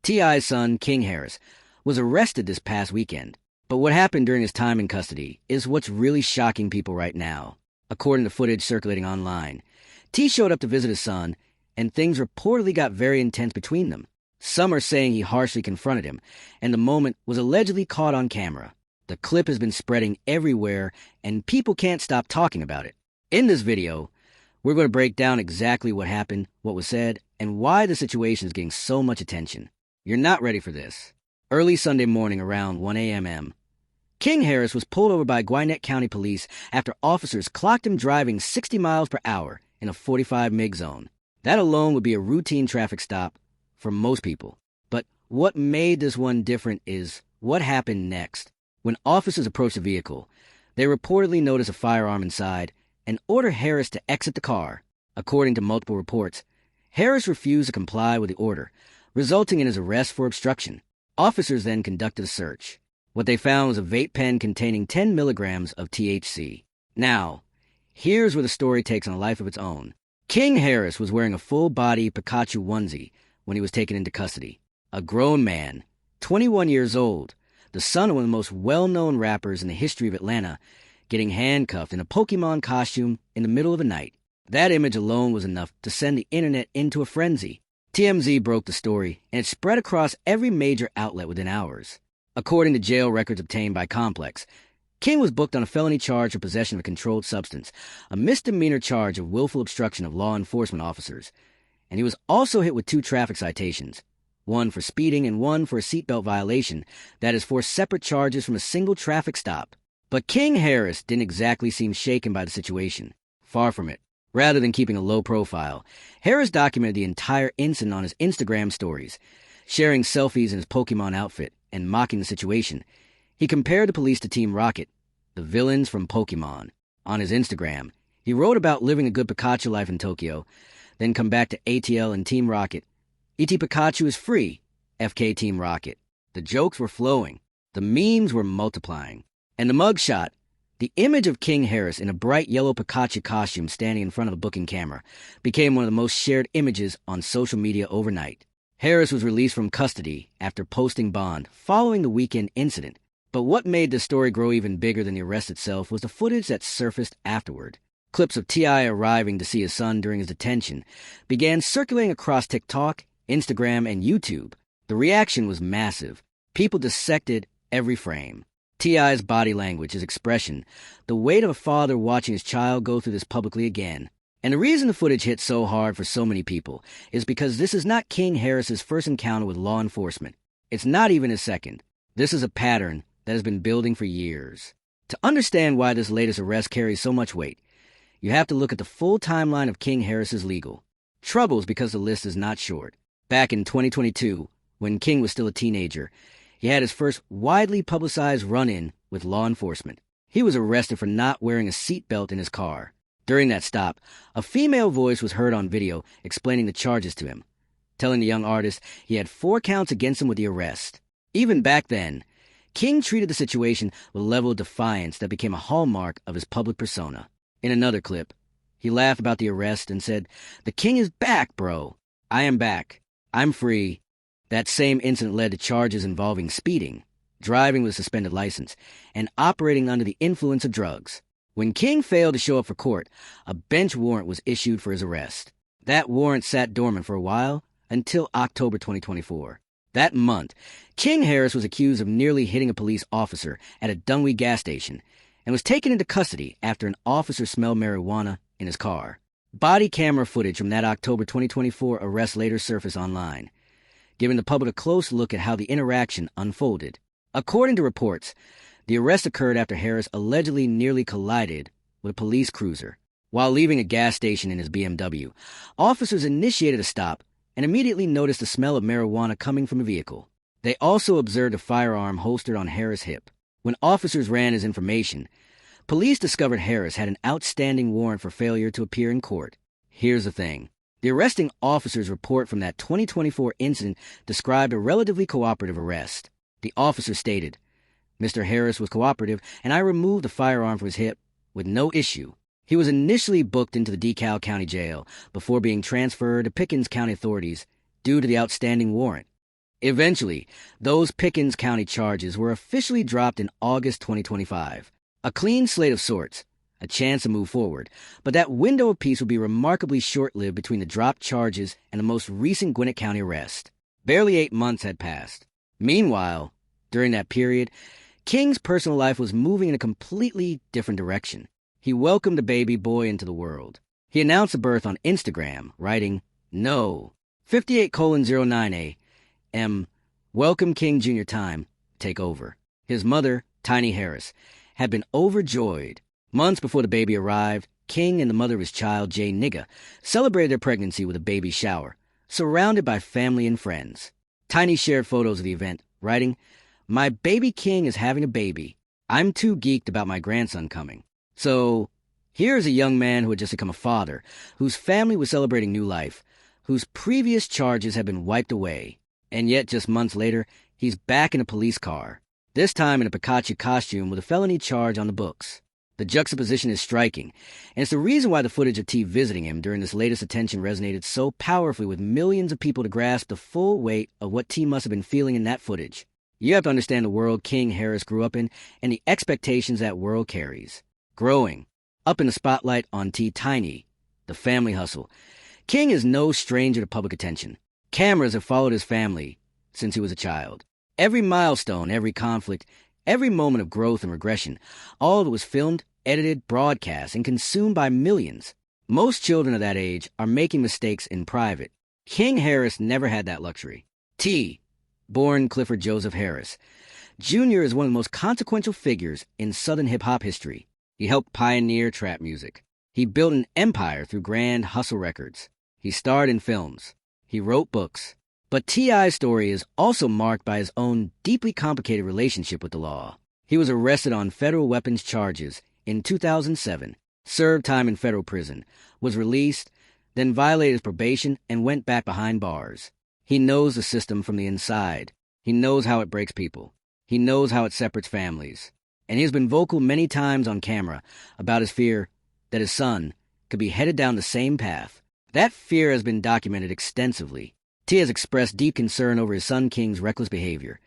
T.I.'s son, King Harris, was arrested this past weekend. But what happened during his time in custody is what's really shocking people right now. According to footage circulating online, T showed up to visit his son, and things reportedly got very intense between them. Some are saying he harshly confronted him, and the moment was allegedly caught on camera. The clip has been spreading everywhere, and people can't stop talking about it. In this video, we're going to break down exactly what happened, what was said, and why the situation is getting so much attention. You're not ready for this. Early Sunday morning around 1 a.m., King Harris was pulled over by Gwinnett County Police after officers clocked him driving 60 miles per hour in a 45 mig zone. That alone would be a routine traffic stop for most people. But what made this one different is what happened next. When officers approached the vehicle, they reportedly noticed a firearm inside and ordered Harris to exit the car. According to multiple reports, Harris refused to comply with the order, resulting in his arrest for obstruction. Officers then conducted a search. What they found was a vape pen containing 10 milligrams of THC. Now, here's where the story takes on a life of its own. King Harris was wearing a full-body Pikachu onesie when he was taken into custody. A grown man, 21 years old, the son of one of the most well-known rappers in the history of Atlanta, getting handcuffed in a Pokemon costume in the middle of the night. That image alone was enough to send the internet into a frenzy. TMZ broke the story, and it spread across every major outlet within hours. According to jail records obtained by Complex, King was booked on a felony charge for possession of a controlled substance, a misdemeanor charge of willful obstruction of law enforcement officers, and he was also hit with 2 traffic citations, one for speeding and one for a seatbelt violation, that is 4 separate charges from a single traffic stop. But King Harris didn't exactly seem shaken by the situation. Far from it. Rather than keeping a low profile, Harris documented the entire incident on his Instagram stories, sharing selfies in his Pokemon outfit and mocking the situation. He compared the police to Team Rocket, the villains from Pokemon. On his Instagram, he wrote about living a good Pikachu life in Tokyo, then come back to ATL and Team Rocket. ET Pikachu is free, FK Team Rocket. The jokes were flowing. The memes were multiplying. And the mugshot, the image of King Harris in a bright yellow Pikachu costume standing in front of a booking camera, became one of the most shared images on social media overnight. Harris was released from custody after posting bond following the weekend incident. But what made the story grow even bigger than the arrest itself was the footage that surfaced afterward. Clips of T.I. arriving to see his son during his detention began circulating across TikTok, Instagram, and YouTube. The reaction was massive. People dissected every frame. T.I.'s body language, his expression, the weight of a father watching his child go through this publicly again. And the reason the footage hit so hard for so many people is because this is not King Harris's first encounter with law enforcement. It's not even his second. This is a pattern that has been building for years. To understand why this latest arrest carries so much weight, you have to look at the full timeline of King Harris's legal troubles, because the list is not short. Back in 2022, when King was still a teenager, he had his first widely publicized run-in with law enforcement. He was arrested for not wearing a seatbelt in his car. During that stop, a female voice was heard on video explaining the charges to him, telling the young artist he had 4 counts against him with the arrest. Even back then, King treated the situation with a level of defiance that became a hallmark of his public persona. In another clip, he laughed about the arrest and said, "The king is back, bro. I am back. I'm free." That same incident led to charges involving speeding, driving with a suspended license, and operating under the influence of drugs. When King failed to show up for court, a bench warrant was issued for his arrest. That warrant sat dormant for a while until October 2024. That month, King Harris was accused of nearly hitting a police officer at a Dunwee gas station and was taken into custody after an officer smelled marijuana in his car. Body camera footage from that October 2024 arrest later surfaced online, giving the public a close look at how the interaction unfolded. According to reports, the arrest occurred after Harris allegedly nearly collided with a police cruiser. While leaving a gas station in his BMW, officers initiated a stop and immediately noticed the smell of marijuana coming from the vehicle. They also observed a firearm holstered on Harris' hip. When officers ran his information, police discovered Harris had an outstanding warrant for failure to appear in court. Here's the thing. The arresting officer's report from that 2024 incident described a relatively cooperative arrest. The officer stated, "Mr. Harris was cooperative, and I removed the firearm from his hip with no issue." He was initially booked into the DeKalb County Jail before being transferred to Pickens County authorities due to the outstanding warrant. Eventually, those Pickens County charges were officially dropped in August 2025. A clean slate of sorts, a chance to move forward, but that window of peace would be remarkably short-lived between the dropped charges and the most recent Gwinnett County arrest. Barely 8 months had passed. Meanwhile, during that period, King's personal life was moving in a completely different direction. He welcomed a baby boy into the world. He announced the birth on Instagram, writing, "No, 58:09 a.m. Welcome King Jr. time, take over." His mother, Tiny Harris, had been overjoyed. Months before the baby arrived, King and the mother of his child, Jay Nigga, celebrated their pregnancy with a baby shower, surrounded by family and friends. Tiny shared photos of the event, writing, "My baby King is having a baby. I'm too geeked about my grandson coming." So, here's a young man who had just become a father, whose family was celebrating new life, whose previous charges had been wiped away, and yet just months later, he's back in a police car, this time in a Pikachu costume with a felony charge on the books. The juxtaposition is striking, and it's the reason why the footage of T visiting him during this latest detention resonated so powerfully with millions of people to grasp the full weight of what T must have been feeling in that footage. You have to understand the world King Harris grew up in and the expectations that world carries. Growing up in the spotlight on T Tiny, the family hustle, King is no stranger to public attention. Cameras have followed his family since he was a child. Every milestone, every conflict, every moment of growth and regression, all of it was filmed, edited, broadcast, and consumed by millions. Most children of that age are making mistakes in private. King Harris never had that luxury. T, born Clifford Joseph Harris, Jr. is one of the most consequential figures in Southern hip-hop history. He helped pioneer trap music. He built an empire through Grand Hustle Records. He starred in films. He wrote books. But T.I.'s story is also marked by his own deeply complicated relationship with the law. He was arrested on federal weapons charges in 2007, served time in federal prison, was released, then violated his probation and went back behind bars. He knows the system from the inside. He knows how it breaks people. He knows how it separates families. And he has been vocal many times on camera about his fear that his son could be headed down the same path. That fear has been documented extensively. T has expressed deep concern over his son King's reckless behavior,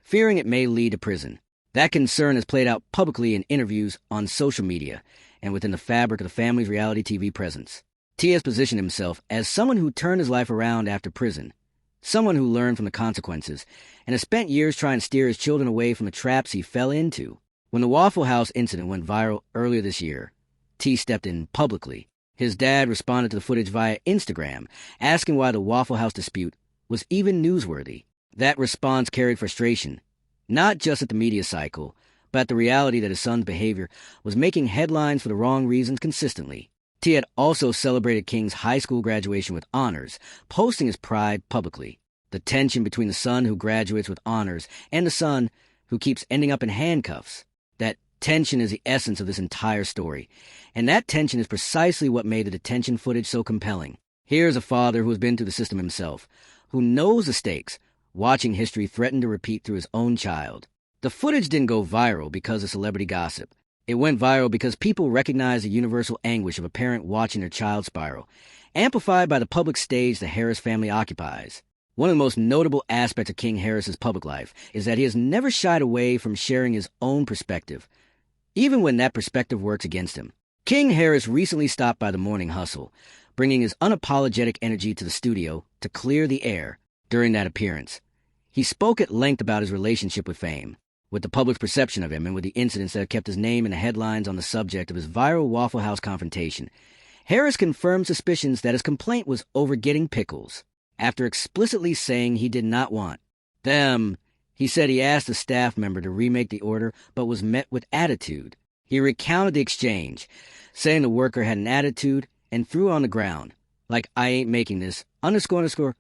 fearing it may lead to prison. That concern has played out publicly in interviews on social media and within the fabric of the family's reality TV presence. T has positioned himself as someone who turned his life around after prison, someone who learned from the consequences, and has spent years trying to steer his children away from the traps he fell into. When the Waffle House incident went viral earlier this year, T stepped in publicly. His dad responded to the footage via Instagram, asking why the Waffle House dispute was even newsworthy. That response carried frustration, not just at the media cycle, but at the reality that his son's behavior was making headlines for the wrong reasons consistently. T had also celebrated King's high school graduation with honors, posting his pride publicly. The tension between the son who graduates with honors and the son who keeps ending up in handcuffs. That tension is the essence of this entire story, and that tension is precisely what made the detention footage so compelling. Here's a father who has been through the system himself, who knows the stakes, watching history threaten to repeat through his own child. The footage didn't go viral because of celebrity gossip. It went viral because people recognized the universal anguish of a parent watching their child spiral, amplified by the public stage the Harris family occupies. One of the most notable aspects of King Harris's public life is that he has never shied away from sharing his own perspective, even when that perspective works against him. King Harris recently stopped by the Morning Hustle, bringing his unapologetic energy to the studio to clear the air. During that appearance, he spoke at length about his relationship with fame, with the public's perception of him, and with the incidents that have kept his name in the headlines on the subject of his viral Waffle House confrontation. Harris confirmed suspicions that his complaint was over getting pickles, after explicitly saying he did not want them. He said he asked a staff member to remake the order, but was met with attitude. He recounted the exchange, saying the worker had an attitude and threw on the ground, like, "I ain't making this, __."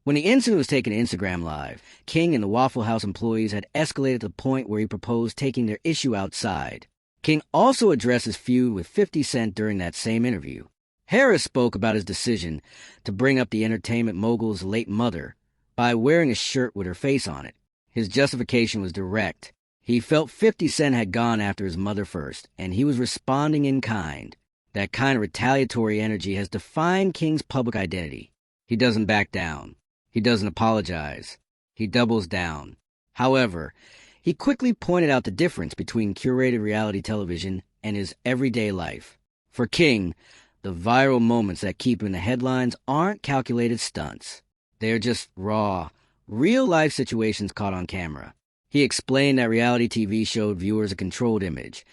When the incident was taken to Instagram Live, King and the Waffle House employees had escalated to the point where he proposed taking their issue outside. King also addressed his feud with 50 Cent during that same interview. Harris spoke about his decision to bring up the entertainment mogul's late mother by wearing a shirt with her face on it. His justification was direct. He felt 50 Cent had gone after his mother first, and he was responding in kind. That kind of retaliatory energy has defined King's public identity. He doesn't back down. He doesn't apologize. He doubles down. However, he quickly pointed out the difference between curated reality television and his everyday life. For King, the viral moments that keep him in the headlines aren't calculated stunts. They're just raw, real-life situations caught on camera. He explained that reality TV showed viewers a controlled image,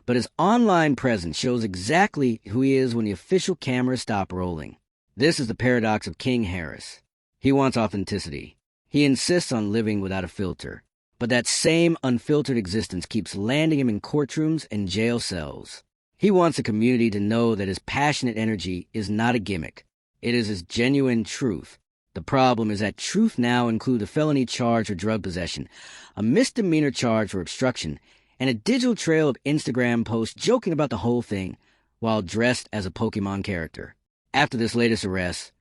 but his online presence shows exactly who he is when the official cameras stop rolling. This is the paradox of King Harris. He wants authenticity. He insists on living without a filter. But that same unfiltered existence keeps landing him in courtrooms and jail cells. He wants a community to know that his passionate energy is not a gimmick. It is his genuine truth. The problem is that truth now includes a felony charge for drug possession, a misdemeanor charge for obstruction, and a digital trail of Instagram posts joking about the whole thing while dressed as a Pokemon character. After this latest arrest,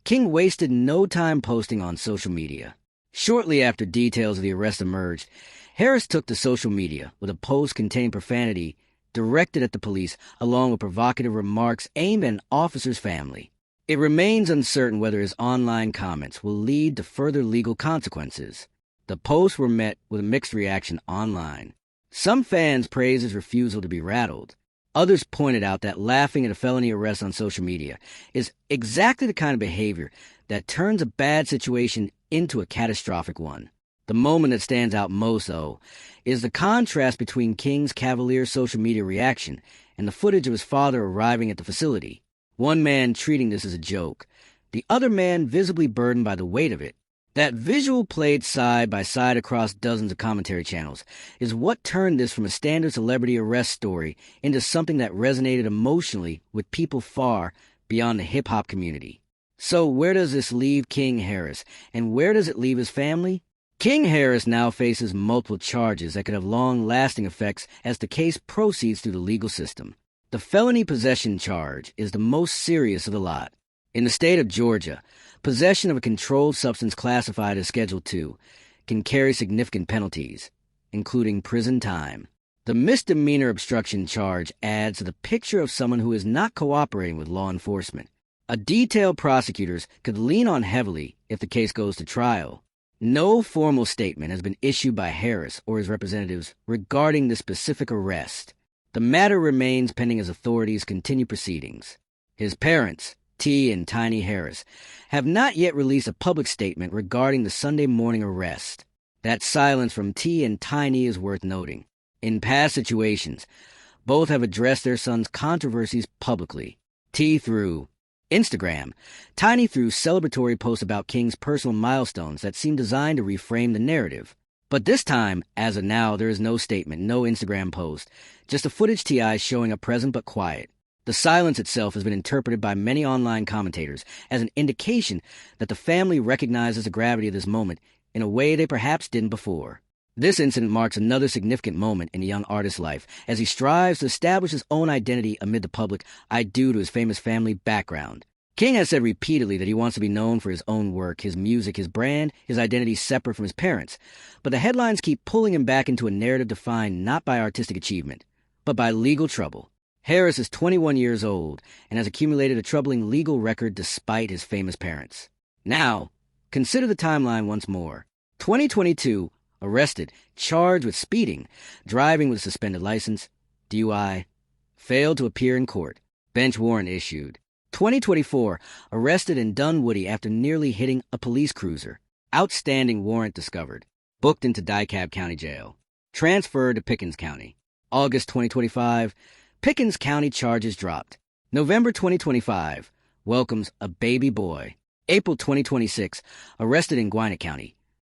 King wasted no time posting on social media. Shortly after details of the arrest emerged, Harris took to social media with a post containing profanity directed at the police, along with provocative remarks aimed at an officer's family. It remains uncertain whether his online comments will lead to further legal consequences. The posts were met with a mixed reaction online. Some fans praised his refusal to be rattled. Others pointed out that laughing at a felony arrest on social media is exactly the kind of behavior that turns a bad situation into a catastrophic one. The moment that stands out most, though, is the contrast between King's cavalier social media reaction and the footage of his father arriving at the facility. One man treating this as a joke, the other man visibly burdened by the weight of it. That visual played side by side across dozens of commentary channels is what turned this from a standard celebrity arrest story into something that resonated emotionally with people far beyond the hip-hop community. So where does this leave King Harris, and where does it leave his family? King Harris now faces multiple charges that could have long-lasting effects as the case proceeds through the legal system. The felony possession charge is the most serious of the lot. In the state of Georgia, possession of a controlled substance classified as Schedule II can carry significant penalties, including prison time. The misdemeanor obstruction charge adds to the picture of someone who is not cooperating with law enforcement. A detailed prosecutors could lean on heavily if the case goes to trial. No formal statement has been issued by Harris or his representatives regarding the specific arrest. The matter remains pending as authorities continue proceedings. His parents, T and Tiny Harris, have not yet released a public statement regarding the Sunday morning arrest. That silence from T and Tiny is worth noting. In past situations, both have addressed their son's controversies publicly. T through Instagram, Tiny through celebratory posts about King's personal milestones that seem designed to reframe the narrative. But this time, as of now, there is no statement, no Instagram post, just a footage T.I. showing up present but quiet. The silence itself has been interpreted by many online commentators as an indication that the family recognizes the gravity of this moment in a way they perhaps didn't before. This incident marks another significant moment in the young artist's life as he strives to establish his own identity amid the public eye due to his famous family background. King has said repeatedly that he wants to be known for his own work, his music, his brand, his identity separate from his parents. But the headlines keep pulling him back into a narrative defined not by artistic achievement, but by legal trouble. Harris is 21 years old and has accumulated a troubling legal record despite his famous parents. Now, consider the timeline once more. 2022, arrested, charged with speeding, driving with a suspended license, DUI, failed to appear in court, bench warrant issued. 2024, arrested in Dunwoody after nearly hitting a police cruiser. Outstanding warrant discovered. Booked into DeKalb County Jail. Transferred to Pickens County. August 2025, Pickens County charges dropped. November 2025, welcomes a baby boy. April 2026, arrested in Gwinnett County.